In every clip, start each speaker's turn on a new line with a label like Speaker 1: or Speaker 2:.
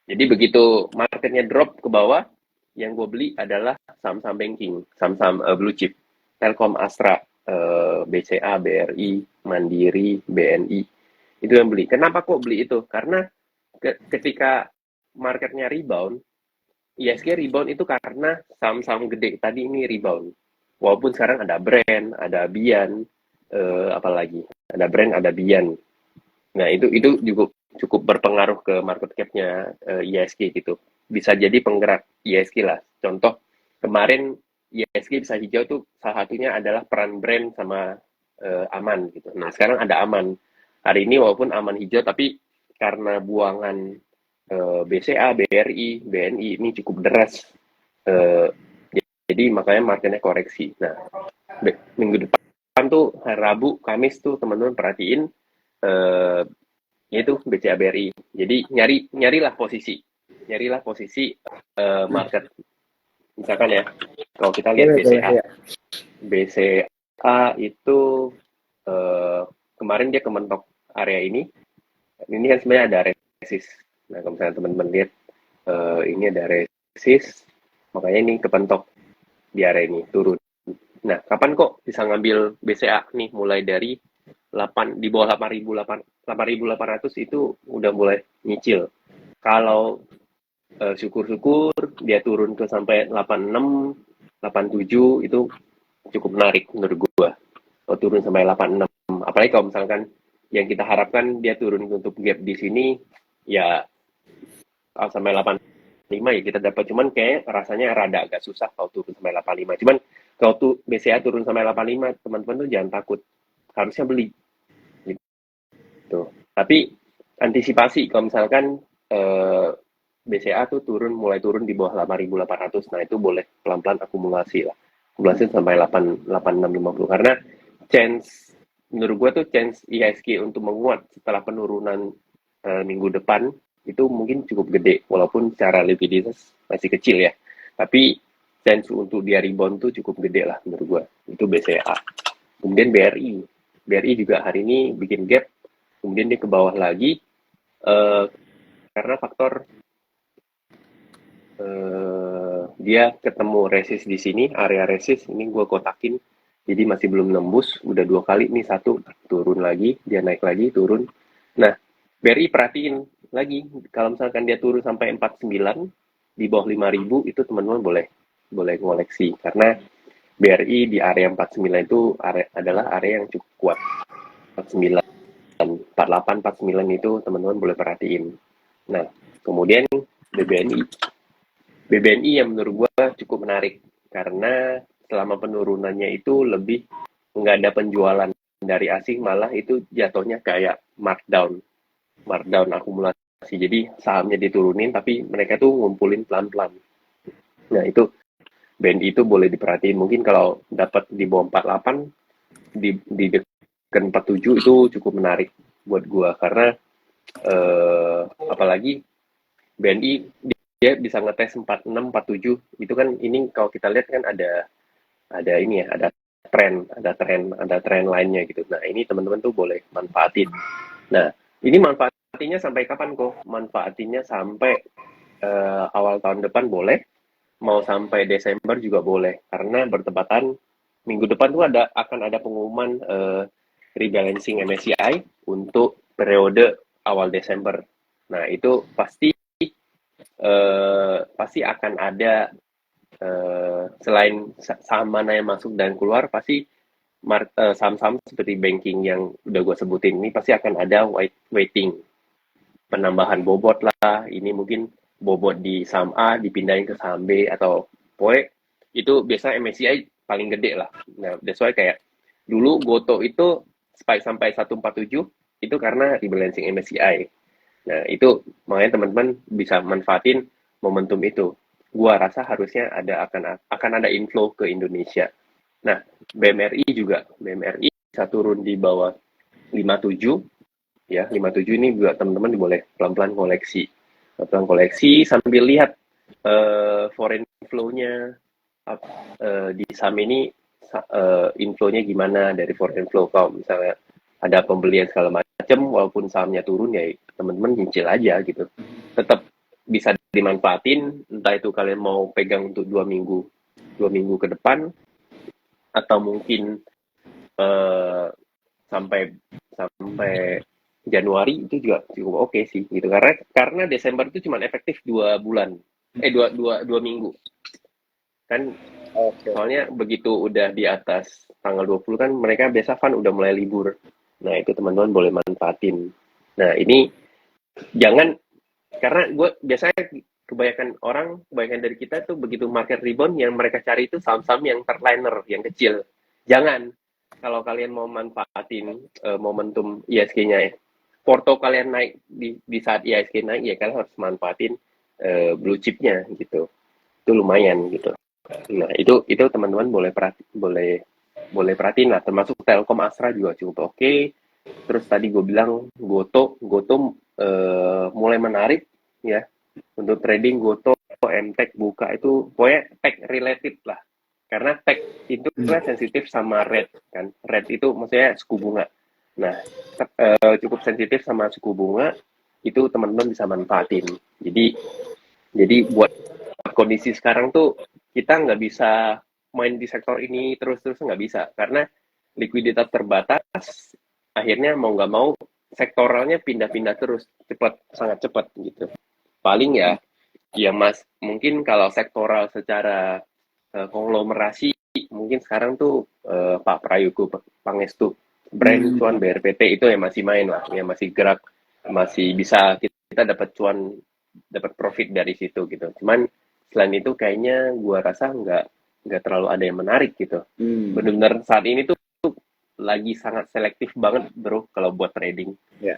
Speaker 1: Jadi begitu marketnya drop ke bawah, yang gue beli adalah saham-saham banking, saham-saham blue chip, Telkom, Astra, BCA, BRI, Mandiri, BNI, itu yang beli. Kenapa kok beli itu? Karena ketika marketnya rebound, ISG rebound itu karena saham-saham gede tadi ini rebound. Walaupun sekarang ada brand, ada Bian, apalagi ada brand, ada Bian. Nah itu cukup berpengaruh ke market cap-nya ISG gitu. Bisa jadi penggerak ISG lah. Contoh kemarin ISG bisa hijau tuh salah satunya adalah peran brand sama Aman gitu. Nah sekarang ada Aman. Hari ini walaupun Aman hijau tapi karena buangan BCA, BRI, BNI ini cukup deras. Eh, jadi makanya marketnya koreksi. Nah, minggu depan tuh hari Rabu, Kamis tuh teman-teman perhatiin eh, itu BCA BRI. Jadi nyarilah posisi market. Misalkan ya, kalau kita lihat
Speaker 2: Boleh, boleh,
Speaker 1: BCA,
Speaker 2: ya.
Speaker 1: BCA itu kemarin dia kementok area ini. Ini kan sebenarnya ada resist. Nah, kalau misalnya teman-teman lihat ini ada resist, makanya ini kepentok di area ini turun. Nah, kapan kok bisa ngambil BCA nih mulai dari 8 di bawah 8.800 itu udah mulai nyicil. Kalau syukur-syukur dia turun ke sampai 86, 87 itu cukup menarik menurut gua. Kalau turun sampai 86, apalagi kalau misalkan yang kita harapkan dia turun untuk gap di sini ya sampai 85 ya kita dapat, cuman kayak rasanya rada agak susah kalau turun sampai 85. Cuman kalau tuh BCA turun sampai 85, teman-teman tuh jangan takut, harusnya beli gitu. Tapi antisipasi kalau misalkan BCA tuh mulai turun di bawah 8.800, nah itu boleh pelan-pelan akumulasi lah. Akumulasi sampai 8650 karena chance menurut gue tuh chance IHSG untuk menguat setelah penurunan minggu depan itu mungkin cukup gede walaupun secara likuiditas masih kecil ya. Tapi chance untuk dia rebound tuh cukup gede lah menurut gue. Itu BCA. Kemudian BRI. BRI juga hari ini bikin gap, kemudian dia ke bawah lagi karena faktor dia ketemu resist di sini, area resist ini gue kotakin, jadi masih belum nembus, udah 2 kali nih, satu turun lagi, dia naik lagi, turun. Nah, BRI perhatiin lagi, kalau misalkan dia turun sampai 49 di bawah 5.000 itu teman-teman boleh ngoleksi karena BRI di area 49 itu adalah area yang cukup kuat. 49, 48, 49 itu teman-teman boleh perhatiin. Nah, kemudian BBNI. BBNI yang menurut gue cukup menarik karena selama penurunannya itu lebih nggak ada penjualan dari asing, malah itu jatuhnya kayak markdown akumulasi. Jadi sahamnya diturunin tapi mereka tuh ngumpulin pelan-pelan. Nah itu BNI itu boleh diperhatiin, mungkin kalau dapat di bawah 48 di dekat 47 itu cukup menarik buat gua karena apalagi BNI dia bisa ngetes 46 47 itu kan, ini kalau kita lihat kan ada ini ya, ada tren lainnya gitu. Nah ini teman-teman tuh boleh manfaatin. Nah ini manfaatinya sampai kapan kok? Manfaatinya sampai awal tahun depan boleh, mau sampai Desember juga boleh karena bertepatan minggu depan tuh akan ada pengumuman rebalancing MSCI untuk periode awal Desember. Nah itu pasti akan ada selain saham mana yang masuk dan keluar, pasti saham-saham seperti banking yang udah gue sebutin ini pasti akan ada weighting, penambahan bobot lah. Ini mungkin bobot di saham A dipindahin ke saham B atau pokoknya itu biasa MSCI paling gede lah. Nah, that's why kayak dulu Goto itu spike sampai 147 itu karena rebalancing MSCI. Nah, itu makanya teman-teman bisa manfaatin momentum itu. Gua rasa harusnya akan ada inflow ke Indonesia. Nah, BMRI bisa turun di bawah 57 ya. 57 ini juga teman-teman boleh pelan-pelan koleksi. Pelan koleksi sambil lihat foreign flow-nya di saham ini, inflow-nya gimana dari foreign flow. Kalau misalnya ada pembelian segala macam walaupun sahamnya turun ya teman-teman nyicil aja gitu. Tetap bisa dimanfaatin, entah itu kalian mau pegang untuk 2 minggu ke depan, atau mungkin eh, sampai sampai Januari itu juga cukup oke sih gitu, karena Desember itu cuma efektif 2 bulan, dua minggu kan.
Speaker 2: Oke.
Speaker 1: Soalnya begitu udah di atas tanggal 20 kan mereka biasa kan udah mulai libur. Nah, itu teman-teman boleh manfaatin. Nah, ini jangan, karena gue biasanya kebanyakan dari kita tuh begitu market rebound yang mereka cari itu saham-saham yang terliner, yang kecil. Jangan. Kalau kalian mau manfaatin momentum ISG-nya ya, porto kalian naik di saat ISG naik, ya kalian harus manfaatin blue chip-nya gitu. Itu lumayan gitu. Nah, itu teman-teman boleh perhatiin lah, termasuk Telkom Astra juga cukup oke. Terus tadi gue bilang Goto mulai menarik ya untuk trading. Goto, MTEK, Buka itu pokoknya tech related lah. Karena tech itu kan sensitif sama rate kan. Rate itu maksudnya suku bunga. Nah, cukup sensitif sama suku bunga, itu teman-teman bisa manfaatin. Jadi buat kondisi sekarang tuh kita nggak bisa main di sektor ini terus-terus, nggak bisa, karena likuiditas terbatas. Akhirnya mau nggak mau sektoralnya pindah-pindah terus, sangat cepat gitu. Paling ya mas, mungkin kalau sektoral secara konglomerasi, mungkin sekarang tuh Pak Prayogo Pangestu, brand cuan BRPT itu yang masih main lah, yang masih gerak, masih bisa kita dapat cuan, dapat profit dari situ gitu. Cuman selain itu kayaknya gua rasa nggak terlalu ada yang menarik gitu. Benar-benar saat ini tuh lagi sangat selektif banget bro kalau buat trading.
Speaker 2: Ya.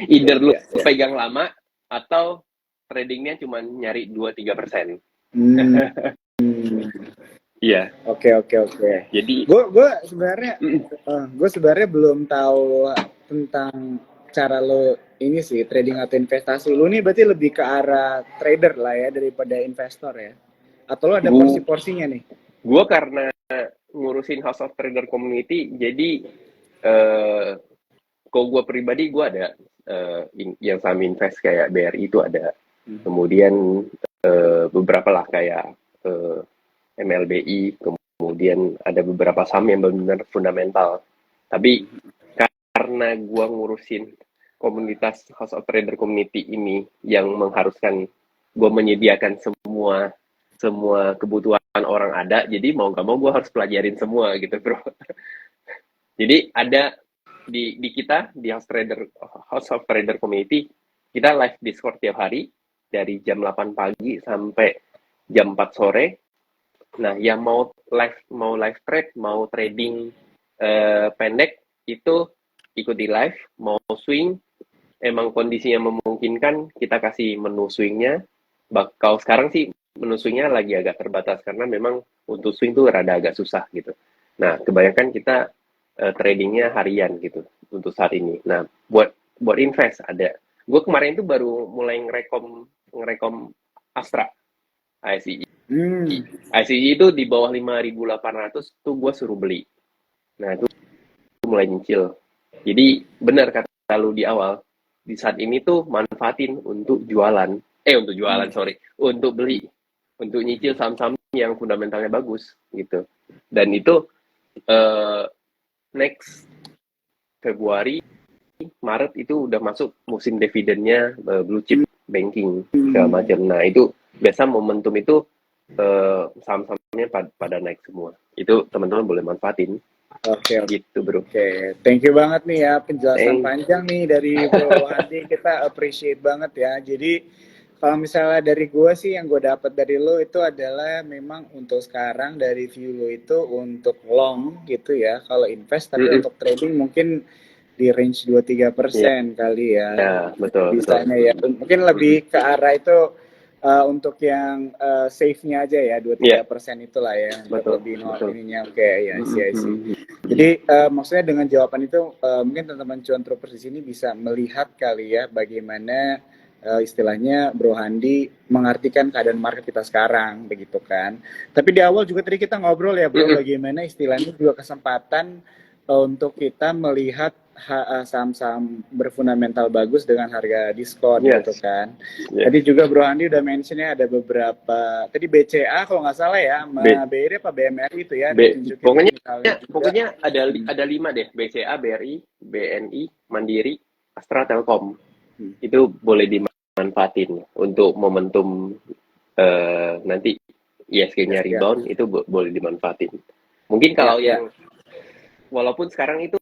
Speaker 1: Either lu
Speaker 2: Ya, ya.
Speaker 1: pegang lama atau tradingnya cuma nyari 2-3%. Iya.
Speaker 2: Oke, oke, oke.
Speaker 1: Jadi
Speaker 2: Gue sebenarnya belum tahu tentang cara lo ini sih, trading atau investasi. Lo nih berarti lebih ke arah trader lah ya daripada investor ya. Atau lo ada
Speaker 1: gua
Speaker 2: porsi-porsinya nih?
Speaker 1: gua karena ngurusin House of Trader Community, jadi eh kalau gue pribadi gue ada yang saham invest kayak BRI itu ada, kemudian beberapa lah kayak MLBI, kemudian ada beberapa saham yang benar-benar fundamental. Tapi karena gue ngurusin komunitas House of Trader Community ini yang mengharuskan gue menyediakan semua semua kebutuhan orang ada, jadi mau nggak mau gue harus pelajarin semua gitu bro. Jadi ada di kita di House of Trader Community, kita live Discord tiap hari dari jam 8 pagi sampai jam 4 sore. Nah, yang mau live trade, mau trading pendek itu ikuti live, mau swing emang kondisinya memungkinkan kita kasih menu swingnya. Kalau sekarang sih menu swingnya lagi agak terbatas karena memang untuk swing tuh rada agak susah gitu. Nah, kebanyakan kita tradingnya harian gitu untuk saat ini. Nah, buat invest ada. Gue kemarin tuh baru mulai ngerekom Astra ASI. ASI itu di bawah 5.800 tuh gue suruh beli. Nah, itu mulai nyicil. Jadi benar kata lu di awal, di saat ini tuh manfaatin untuk jualan. Sorry, untuk beli, untuk nyicil saham-saham yang fundamentalnya bagus gitu. Dan itu next Februari, Maret itu udah masuk musim dividennya blue chip banking segala macam. Nah, itu biasa momentum itu saham-sahamnya pada naik semua. Itu teman-teman boleh manfaatin.
Speaker 2: Oke,
Speaker 1: Gitu, bro.
Speaker 2: oke. Thank you banget nih ya, penjelasan
Speaker 1: Thank
Speaker 2: panjang nih dari Bro Handi. Kita appreciate banget ya. Jadi kalau misalnya dari gue sih yang gue dapat dari lo itu adalah memang untuk sekarang dari view lo itu untuk long gitu ya. Kalau invest, tapi untuk trading mungkin di range 2-3% kali ya.
Speaker 1: Ya, betul,
Speaker 2: Bisanya
Speaker 1: betul.
Speaker 2: ya. Mungkin lebih ke arah itu untuk yang safe-nya aja ya, 2-3% itulah ya, untuk
Speaker 1: Betul,
Speaker 2: lebih
Speaker 1: betul.
Speaker 2: ininya. Oke, ya, sih. Jadi maksudnya dengan jawaban itu mungkin teman-teman cuan troopers di sini bisa melihat kali ya bagaimana istilahnya Bro Handi mengartikan keadaan market kita sekarang begitu kan. Tapi di awal juga tadi kita ngobrol ya Bro, bagaimana istilahnya juga kesempatan untuk kita melihat saham-saham berfundamental bagus dengan harga diskon gitu
Speaker 1: Yes,
Speaker 2: kan.
Speaker 1: yes.
Speaker 2: Tadi juga Bro Andi udah mentionnya ada beberapa, tadi BCA kalau nggak salah ya, sama
Speaker 1: B,
Speaker 2: BRI apa BMRI itu ya, ditunjukin
Speaker 1: pokoknya
Speaker 2: misalnya juga.
Speaker 1: ada 5 deh, BCA, BRI, BNI, Mandiri, Astra, Telkom.
Speaker 2: Hmm.
Speaker 1: Itu boleh dimanfaatin untuk momentum nanti ISG-nya
Speaker 2: Ya,
Speaker 1: rebound, itu boleh dimanfaatin. Mungkin
Speaker 2: ya,
Speaker 1: kalau
Speaker 2: ya.
Speaker 1: yang walaupun sekarang itu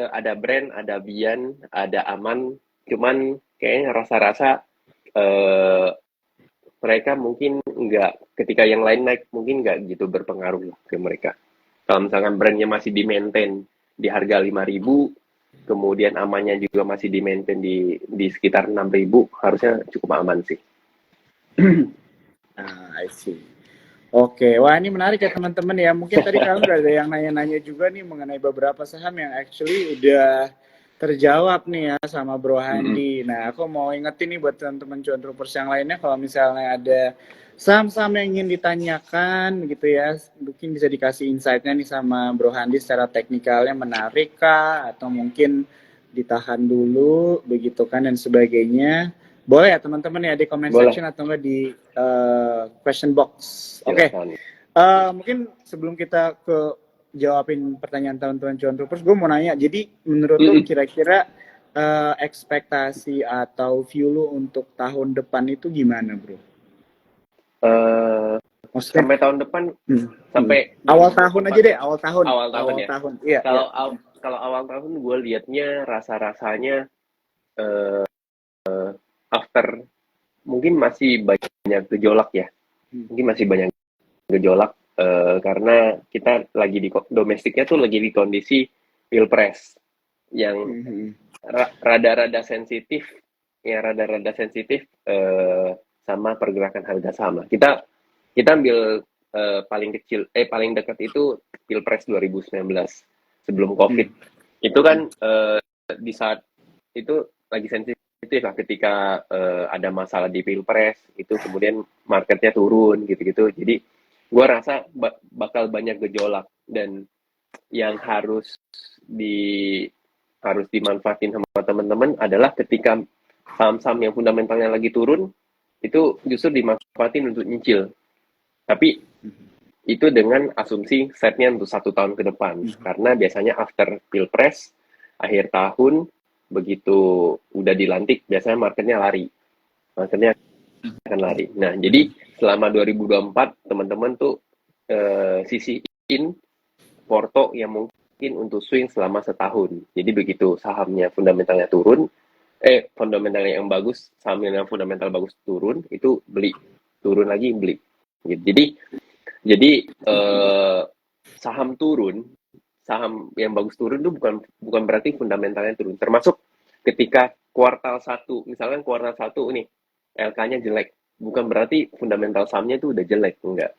Speaker 1: ada brand, ada Bian, ada Aman, cuman kayaknya rasa-rasa eh, mereka mungkin nggak, ketika yang lain naik mungkin nggak gitu berpengaruh ke mereka. Kalau misalkan brandnya masih di-maintain di harga 5.000, kemudian amannya juga masih di-maintain di sekitar 6.000, harusnya cukup aman sih.
Speaker 2: I see. Oke, wah ini menarik ya teman-teman ya. Mungkin tadi kalian udah ada yang nanya-nanya juga nih mengenai beberapa saham yang actually udah terjawab nih ya sama Bro Handi. Nah, aku mau ingetin nih buat teman-teman cuan troopers yang lainnya, kalau misalnya ada saham-saham yang ingin ditanyakan gitu ya, mungkin bisa dikasih insight-nya nih sama Bro Handi secara teknikalnya menarik kah, atau mungkin ditahan dulu begitu kan dan sebagainya. Boleh ya teman-teman ya di comment
Speaker 1: Boleh,
Speaker 2: section atau enggak di question box. Oke.
Speaker 1: silakan.
Speaker 2: Mungkin sebelum kita ke jawabin pertanyaan teman-teman cuan troopers, gue mau nanya. Jadi menurut lu kira-kira ekspektasi atau view lu untuk tahun depan itu gimana, Bro?
Speaker 1: Eh,
Speaker 2: Maksudnya
Speaker 1: sampai tahun depan, sampai
Speaker 2: awal tahun
Speaker 1: 2024
Speaker 2: aja deh, awal tahun.
Speaker 1: awal tahun
Speaker 2: Awal
Speaker 1: ya.
Speaker 2: tahun. Iya, iya.
Speaker 1: Kalau awal tahun gue liatnya rasa-rasanya after, mungkin masih banyak gejolak ya. Mungkin masih banyak gejolak karena kita lagi di domestiknya tuh lagi di kondisi pilpres yang rada-rada sensitif, ya rada-rada sensitif sama pergerakan harga saham. Kita ambil paling dekat itu pilpres 2019 sebelum COVID. Itu kan di saat itu lagi sensitif lah, ketika ada masalah di pilpres itu, kemudian marketnya turun gitu-gitu. Jadi gue rasa bakal banyak gejolak, dan yang di harus dimanfaatin sama teman-teman adalah ketika saham-saham yang fundamentalnya lagi turun, itu justru dimanfaatin untuk nyicil. Tapi itu dengan asumsi setnya untuk 1 tahun ke depan. Karena biasanya after pilpres, akhir tahun, begitu udah dilantik, biasanya marketnya lari. Marketnya akan lari. Nah, jadi selama 2024, teman-teman tuh sisihin porto yang mungkin untuk swing selama setahun. Jadi begitu sahamnya fundamentalnya turun, fundamentalnya yang bagus, saham yang fundamental bagus turun, itu beli. Turun lagi, beli. Jadi saham turun, saham yang bagus turun itu bukan berarti fundamentalnya turun. Termasuk ketika kuartal 1, misalkan kuartal 1 nih, LK-nya jelek, bukan berarti fundamental sahamnya itu udah jelek, enggak.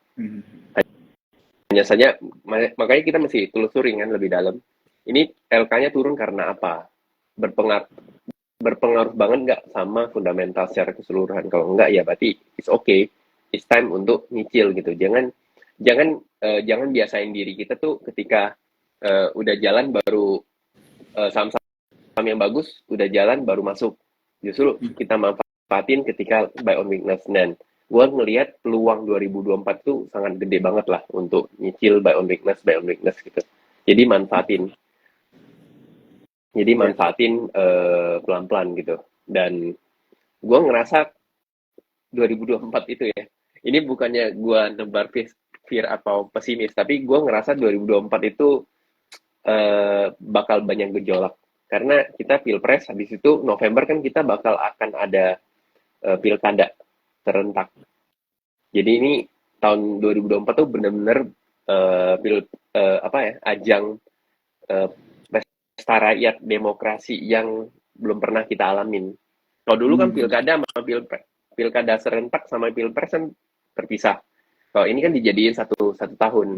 Speaker 1: Hanya saja, makanya kita mesti telusurin kan lebih dalam. Ini LK-nya turun karena apa? Berpengaruh banget nggak sama fundamental secara keseluruhan? Kalau enggak, ya berarti it's okay, it's time untuk nyicil gitu. Jangan biasain diri kita tuh ketika udah jalan baru saham-saham yang bagus udah jalan baru masuk. Justru kita manfaatin ketika buy on weakness. Dan gue ngelihat peluang 2024 tuh sangat gede banget lah untuk nyicil buy on weakness gitu. Jadi manfaatin pelan-pelan gitu. Dan gue ngerasa 2024 itu ya, ini bukannya gue nebar fear atau pesimis, tapi gue ngerasa 2024 itu bakal banyak gejolak. Karena kita pilpres, habis itu November kan kita bakal akan ada pilkada serentak. Jadi ini tahun 2024 tuh benar-benar ajang pesta rakyat demokrasi yang belum pernah kita alamin. Kalau dulu kan pilkada sama pilkada serentak sama pilpres kan terpisah. Kalau ini kan dijadiin satu tahun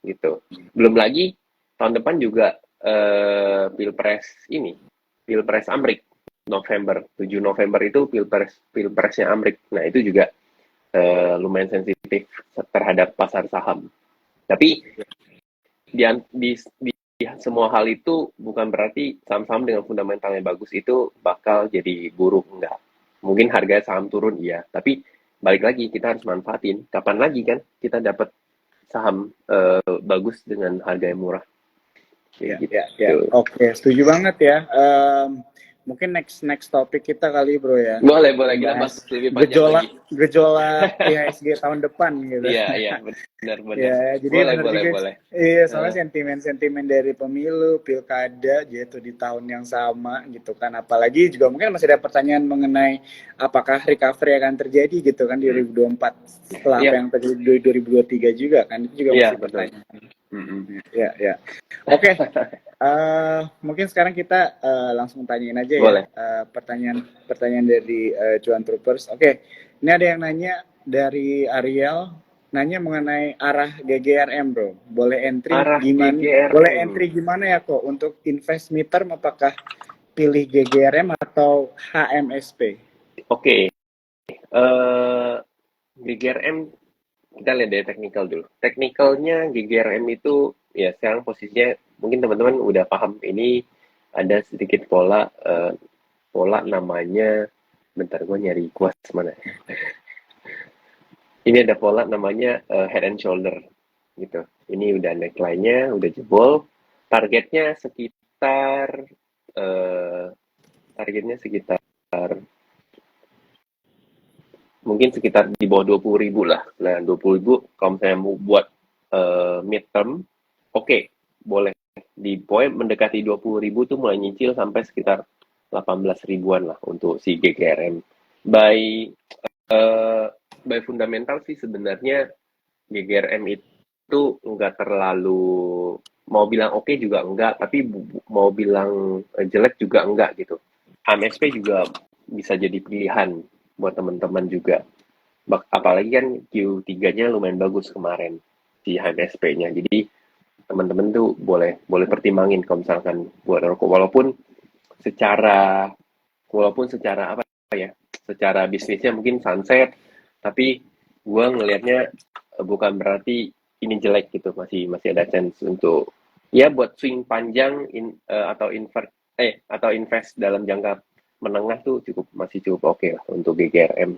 Speaker 1: gitu. Belum lagi tahun depan juga pilpres Amrik, November, 7 November itu pilpresnya Amrik. Nah, itu juga lumayan sensitif terhadap pasar saham. Tapi di semua hal itu bukan berarti saham-saham dengan fundamentalnya bagus itu bakal jadi buruk, enggak. Mungkin harga saham turun, iya. Tapi balik lagi, kita harus manfaatin. Kapan lagi kan kita dapat saham bagus dengan harga yang murah.
Speaker 2: Ya,
Speaker 1: Kayak
Speaker 2: ya, ya.
Speaker 1: gitu.
Speaker 2: Oke, setuju banget ya. Mungkin next topik kita kali bro ya.
Speaker 1: Boleh kita
Speaker 2: Bahas
Speaker 1: bahas lebih panjang lagi.
Speaker 2: gejolak IHSG tahun depan gitu.
Speaker 1: Iya, benar.
Speaker 2: Ya, jadi benar juga.
Speaker 1: Boleh.
Speaker 2: Iya, soalnya sentimen-sentimen dari pemilu, pilkada jatuh di tahun yang sama gitu kan. Apalagi juga mungkin masih ada pertanyaan mengenai apakah recovery akan terjadi gitu kan di 2024 setelah apa yang terjadi di 2023 juga kan. Itu juga masih pertanyaan. Ya. Oke. Mungkin sekarang kita langsung tanyain aja
Speaker 1: boleh.
Speaker 2: ya pertanyaan dari Cuan Troopers. Oke, ini ada yang nanya dari Ariel, nanya mengenai arah GGRM bro. Boleh entry gimana?
Speaker 1: GGRM.
Speaker 2: Boleh entry gimana ya kok untuk invest midterm, apakah pilih GGRM atau HMSP?
Speaker 1: Oke. GGRM kita lihat dari teknikal dulu. Teknikalnya GGRM itu ya sekarang posisinya mungkin teman-teman udah paham, ini ada sedikit pola namanya, bentar gue nyari kuas mana. Ini ada pola namanya head and shoulder gitu. Ini udah neckline-nya udah jebol, targetnya sekitar mungkin sekitar di bawah 20.000 lah. Nah, 20.000 kalau misalnya mau buat midterm, oke, boleh. Di poin mendekati 20.000 tuh mulai nyicil sampai sekitar 18 ribuan lah untuk si GGRM. By fundamental sih sebenarnya GGRM itu nggak terlalu, mau bilang oke juga enggak, tapi mau bilang jelek juga enggak gitu. HMSP juga bisa jadi pilihan buat teman-teman juga. Apalagi kan Q3-nya lumayan bagus kemarin si HMSP-nya. Jadi teman-teman tuh boleh pertimbangin kalau misalkan buat rokok, walaupun secara apa ya, secara bisnisnya mungkin sunset, tapi gue ngelihatnya bukan berarti ini jelek gitu, masih ada chance untuk ya buat swing panjang atau invest dalam jangka menengah tuh masih cukup oke lah untuk GGRM.